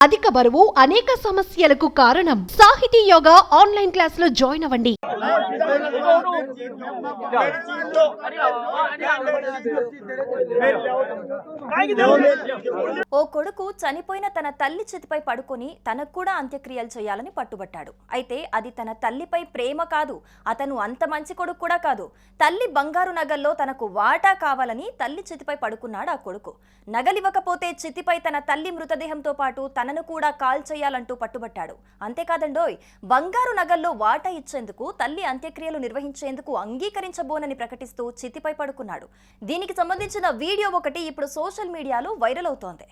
అధిక బరువు అనేక సమస్యలకు కారణం. సాహితీ యోగా ఆన్లైన్ క్లాస్ లో జాయిన్ అవ్వండి. ఓ కొడుకు చనిపోయిన తన తల్లి చితిపై పడుకొని తనకు కూడా అంత్యక్రియలు చేయాలని పట్టుబట్టాడు. అయితే అది తన తల్లిపై ప్రేమ కాదు, అతను అంత మంచి కొడుకు కూడా కాదు. తల్లి బంగారు నగల్లో తనకు వాటా కావాలని తల్లి చితిపై పడుకున్నాడు ఆ కొడుకు. నగలివ్వకపోతే చితిపై తన తల్లి మృతదేహంతో పాటు తనను కూడా కాల్ చేయాలంటూ పట్టుబట్టాడు. అంతేకాదండోయ్, బంగారు నగల్లో వాటా ఇచ్చేందుకు తల్లి అంత్యక్రియలు నిర్వహించేందుకు అంగీకరించబోనని ప్రకటిస్తూ చితిపై పడుకున్నాడు. దీనికి సంబంధించిన వీడియో ఒకటి ఇప్పుడు సోషల్ మీడియాలో వైరల్ అవుతోంది.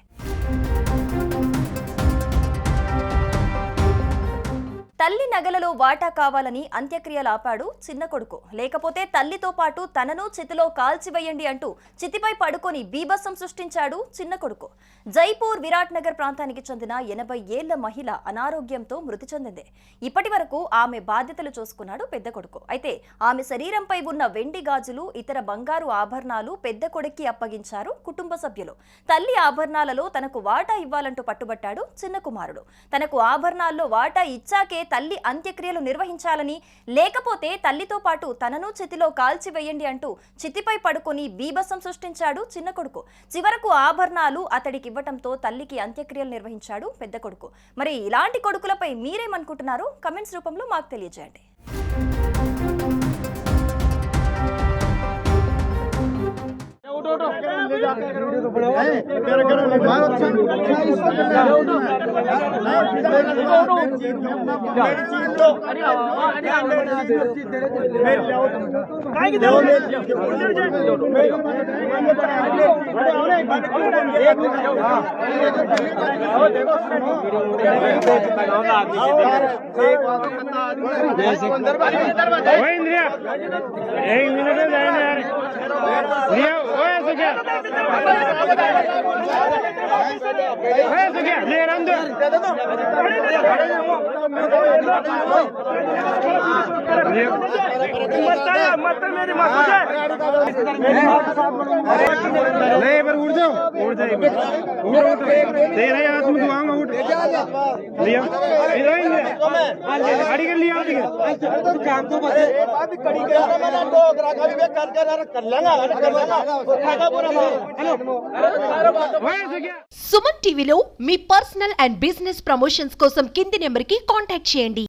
తల్లి నగలలో వాటా కావాలని అంత్యక్రియలు ఆపాడు చిన్న కొడుకు. లేకపోతే తల్లితో పాటు తనను చితిలో కాల్చివేయండి అంటూ చితిపై పడుకొని బీభత్సం సృష్టించాడు చిన్న కొడుకు. జైపూర్ విరాట్ నగర్ ప్రాంతానికి చెందిన 80 ఏళ్ల మహిళ అనారోగ్యంతో మృతి చెందింది. ఇప్పటి వరకు ఆమె బాధ్యతలు చూసుకున్నాడు పెద్ద కొడుకు. అయితే ఆమె శరీరంపై ఉన్న వెండి గాజులు, ఇతర బంగారు ఆభరణాలు పెద్ద కొడుక్కి అప్పగించారు కుటుంబ సభ్యులు. తల్లి ఆభరణాలలో తనకు వాటా ఇవ్వాలంటూ పట్టుబట్టాడు చిన్న కుమారుడు. తనకు ఆభరణాల్లో వాటా ఇచ్చాకే తల్లి అంత్యక్రియలు నిర్వహించాలని, లేకపోతే తల్లితో పాటు తనను చితిలో కాల్చివేయండి అంటూ చితిపై పడుకొని బీభత్సం సృష్టించాడు చిన్న కొడుకు. చివరకు ఆభరణాలు అతడికి ఇవ్వటంతో తల్లికి అంత్యక్రియలు నిర్వహించాడు పెద్ద కొడుకు. మరి ఇలాంటి కొడుకులపై మీరేమనుకుంటున్నారో కమెంట్స్ రూపంలో మాకు తెలియజేయండి. సుమన్ టీవీలో మీ పర్సనల్ అండ్ బిజినెస్ ప్రమోషన్స్ కోసం కింది నెంబర్ కి కాంటాక్ట్ చేయండి.